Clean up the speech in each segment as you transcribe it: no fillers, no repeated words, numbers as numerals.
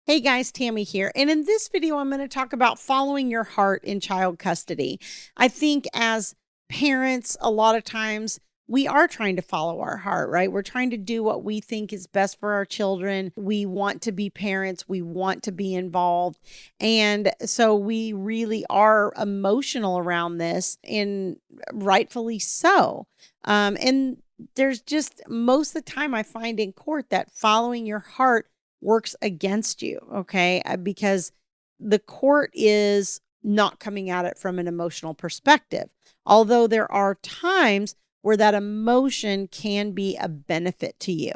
Hey guys, Tammy here. And in this video, I'm going to talk about following your heart in child custody. I think as parents, a lot of times we are trying to follow our heart, right? We're trying to do what we think is best for our children. We want to be parents. We want to be involved. And so we really are emotional around this, and rightfully so. And there's just most of the time I find in court that following your heart works against you, okay? Because the court is not coming at it from an emotional perspective. Although there are times where that emotion can be a benefit to you.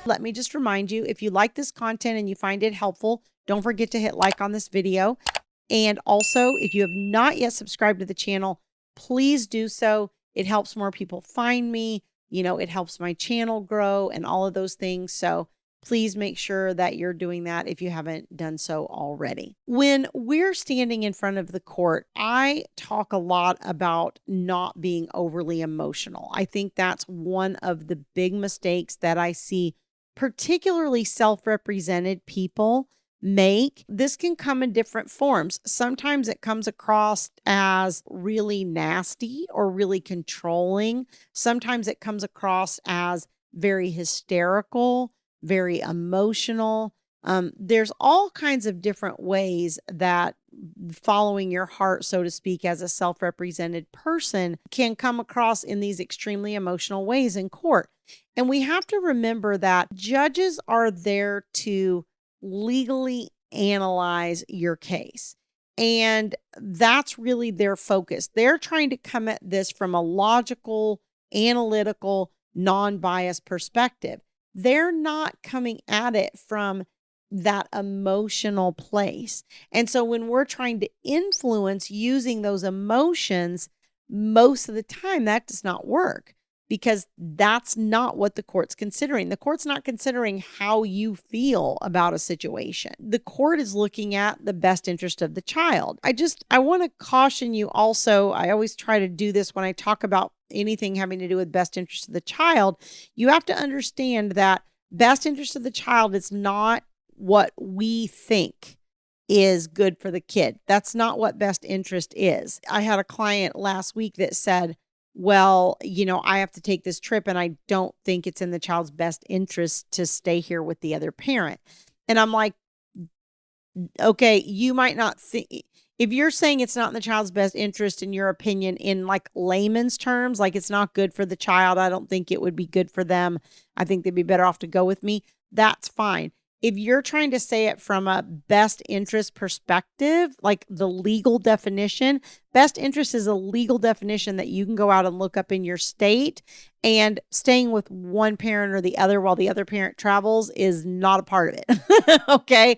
Let me just remind you, if you like this content and you find it helpful, don't forget to hit like on this video. And also, if you have not yet subscribed to the channel, please do so. It helps more people find me. It helps my channel grow and all of those things. So please make sure that you're doing that if you haven't done so already. When we're standing in front of the court, I talk a lot about not being overly emotional. I think that's one of the big mistakes that I see, particularly self-represented people make. This can come in different forms. Sometimes it comes across as really nasty or really controlling. Sometimes it comes across as very hysterical, very emotional. There's all kinds of different ways that following your heart, so to speak, as a self-represented person can come across in these extremely emotional ways in court. And we have to remember that judges are there to legally analyze your case. And that's really their focus. They're trying to come at this from a logical, analytical, non-biased perspective. They're not coming at it from that emotional place. And so when we're trying to influence using those emotions, most of the time that does not work, because that's not what the court's considering. The court's not considering how you feel about a situation. The court is looking at the best interest of the child. I want to caution you also. I always try to do this when I talk about anything having to do with best interest of the child. You have to understand that best interest of the child is not what we think is good for the kid. That's not what best interest is. I had a client last week that said, well, I have to take this trip and I don't think it's in the child's best interest to stay here with the other parent. And I'm like, okay, you might not think, if you're saying it's not in the child's best interest, in your opinion, in like layman's terms, like it's not good for the child, I don't think it would be good for them, I think they'd be better off to go with me, that's fine. If you're trying to say it from a best interest perspective, like the legal definition, best interest is a legal definition that you can go out and look up in your state, and staying with one parent or the other while the other parent travels is not a part of it. Okay.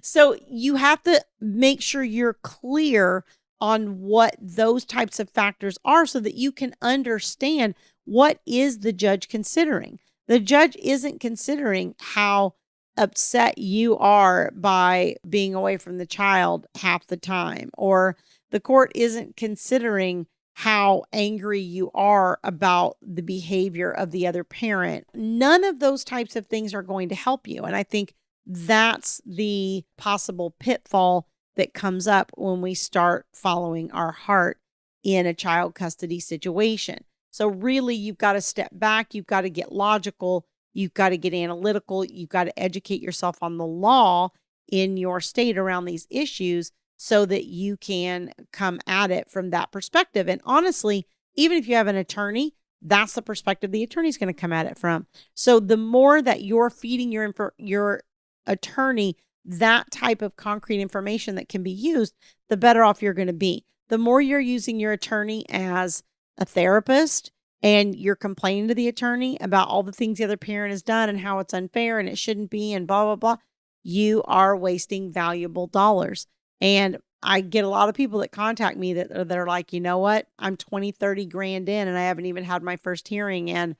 So you have to make sure you're clear on what those types of factors are so that you can understand what is the judge considering. The judge isn't considering how upset you are by being away from the child half the time, or the court isn't considering how angry you are about the behavior of the other parent. None of those types of things are going to help you. And I think that's the possible pitfall that comes up when we start following our heart in a child custody situation. So really, you've got to step back. You've got to get logical. You've got to get analytical. You've got to educate yourself on the law in your state around these issues so that you can come at it from that perspective. And honestly, even if you have an attorney, that's the perspective the attorney's going to come at it from. So the more that you're feeding your attorney that type of concrete information that can be used, the better off you're going to be. The more you're using your attorney as a therapist, and you're complaining to the attorney about all the things the other parent has done and how it's unfair and it shouldn't be and blah, blah, blah, you are wasting valuable dollars. And I get a lot of people that contact me that are like, you know what, I'm 20, 30 grand in and I haven't even had my first hearing. And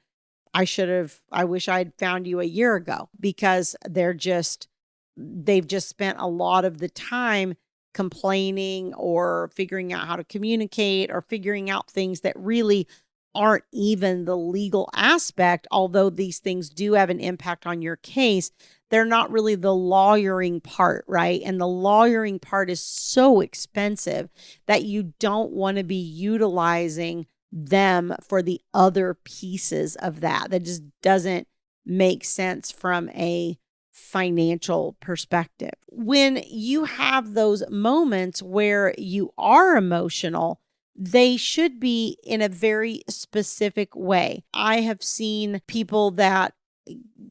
I wish I'd found you a year ago, because they've just spent a lot of the time complaining or figuring out how to communicate or figuring out things that really aren't even the legal aspect, although these things do have an impact on your case. They're not really the lawyering part, right? And the lawyering part is so expensive that you don't want to be utilizing them for the other pieces of that. That just doesn't make sense from a financial perspective. When you have those moments where you are emotional, they should be in a very specific way. I have seen people that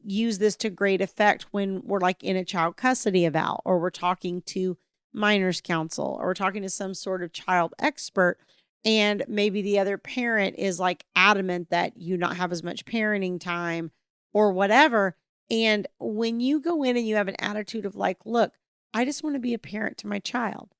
use this to great effect when we're like in a child custody eval, or we're talking to minors counsel, or we're talking to some sort of child expert. And maybe the other parent is like adamant that you not have as much parenting time or whatever. And when you go in and you have an attitude of like, look, I just want to be a parent to my child,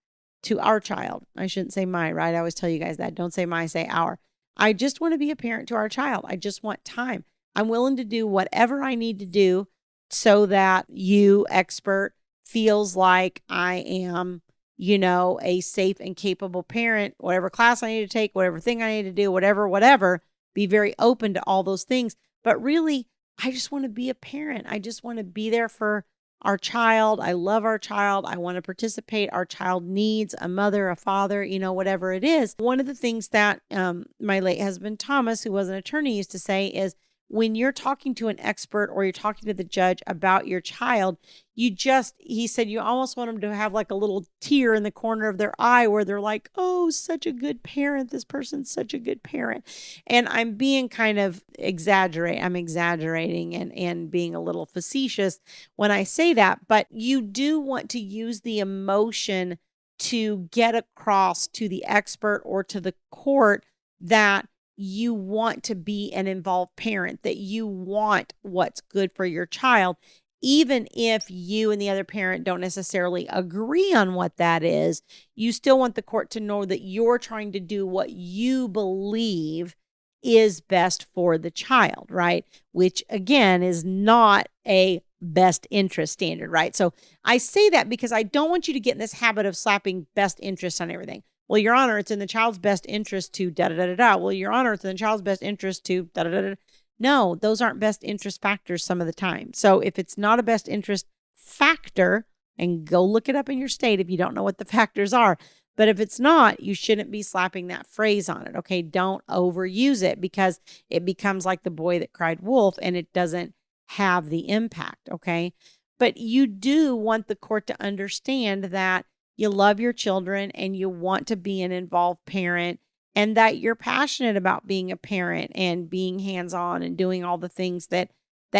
to our child. I shouldn't say my, right? I always tell you guys that. Don't say my, say our. I just want to be a parent to our child. I just want time. I'm willing to do whatever I need to do so that you, expert, feels like I am, a safe and capable parent, whatever class I need to take, whatever thing I need to do, whatever, be very open to all those things. But really, I just want to be a parent. I just want to be there for our child. I love our child. I want to participate. Our child needs a mother, a father, whatever it is. One of the things that my late husband, Thomas, who was an attorney, used to say is, when you're talking to an expert or you're talking to the judge about your child, he said, you almost want them to have like a little tear in the corner of their eye where they're like, oh, such a good parent. This person's such a good parent. And I'm being kind of I'm exaggerating and being a little facetious when I say that, but you do want to use the emotion to get across to the expert or to the court that you want to be an involved parent, that you want what's good for your child, even if you and the other parent don't necessarily agree on what that is. You still want the court to know that you're trying to do what you believe is best for the child, right? Which again is not a best interest standard, right? So I say that because I don't want you to get in this habit of slapping best interest on everything. Well, Your Honor, it's in the child's best interest to da-da-da-da-da. Well, Your Honor, it's in the child's best interest to da-da-da-da. No, those aren't best interest factors some of the time. So if it's not a best interest factor, and go look it up in your state if you don't know what the factors are, but if it's not, you shouldn't be slapping that phrase on it, okay? Don't overuse it because it becomes like the boy that cried wolf and it doesn't have the impact, okay? But you do want the court to understand that you love your children and you want to be an involved parent and that you're passionate about being a parent and being hands-on and doing all the things that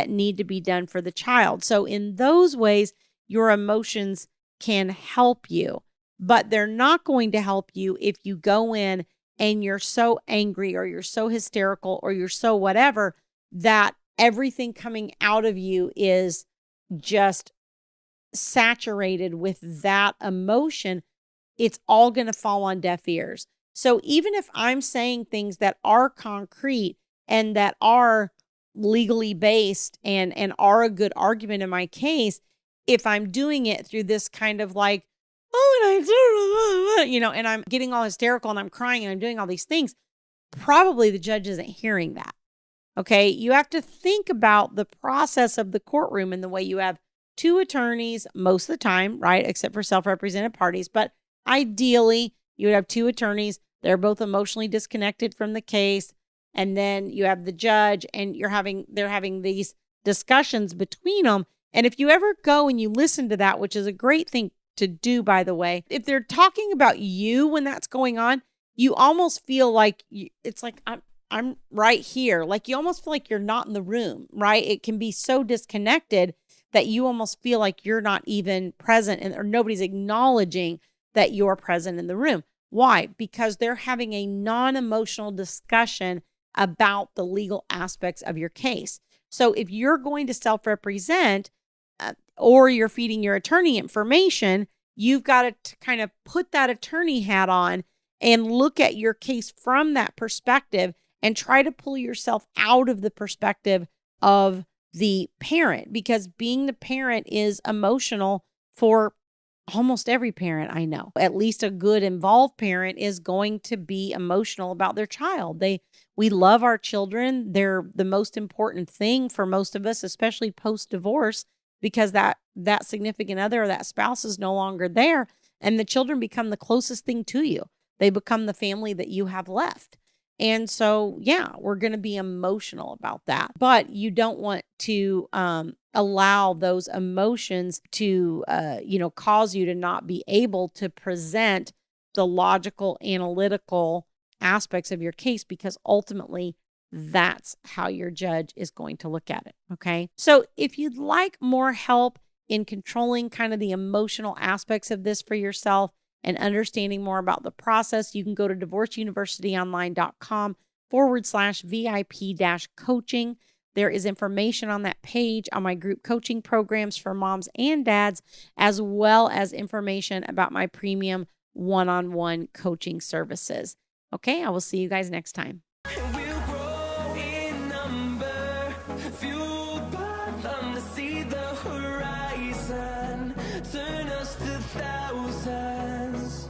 need to be done for the child. So in those ways, your emotions can help you, but they're not going to help you if you go in and you're so angry or you're so hysterical or you're so whatever that everything coming out of you is just saturated with that emotion. It's all going to fall on deaf ears. So even if I'm saying things that are concrete and that are legally based and are a good argument in my case, if I'm doing it through this kind of like, oh, and and I'm getting all hysterical and I'm crying and I'm doing all these things, probably the judge isn't hearing that. Okay. You have to think about the process of the courtroom and the way you have two attorneys most of the time, right? Except for self-represented parties. But ideally, you would have two attorneys. They're both emotionally disconnected from the case. And then you have the judge and they're having these discussions between them. And if you ever go and you listen to that, which is a great thing to do, by the way, if they're talking about you when that's going on, you almost feel like it's like, I'm right here. Like you almost feel like you're not in the room, right? It can be so disconnected that you almost feel like you're not even present or nobody's acknowledging that you're present in the room. Why? Because they're having a non-emotional discussion about the legal aspects of your case. So if you're going to self-represent or you're feeding your attorney information, you've got to kind of put that attorney hat on and look at your case from that perspective and try to pull yourself out of the perspective of the parent, because being the parent is emotional for Almost every parent I know, at least a good involved parent, is going to be emotional about their child. We love our children. They're the most important thing for most of us, especially post-divorce, because that significant other or that spouse is no longer there, and the children become the closest thing to you. They become the family that you have left. And so, yeah, we're going to be emotional about that. But you don't want to allow those emotions to, cause you to not be able to present the logical, analytical aspects of your case, because ultimately that's how your judge is going to look at it. Okay. So if you'd like more help in controlling kind of the emotional aspects of this for yourself and understanding more about the process, you can go to divorceuniversityonline.com/VIP-coaching. There is information on that page on my group coaching programs for moms and dads, as well as information about my premium one-on-one coaching services. Okay, I will see you guys next time. We'll grow in number, fueled by them to see the horizon, turn us to thousands.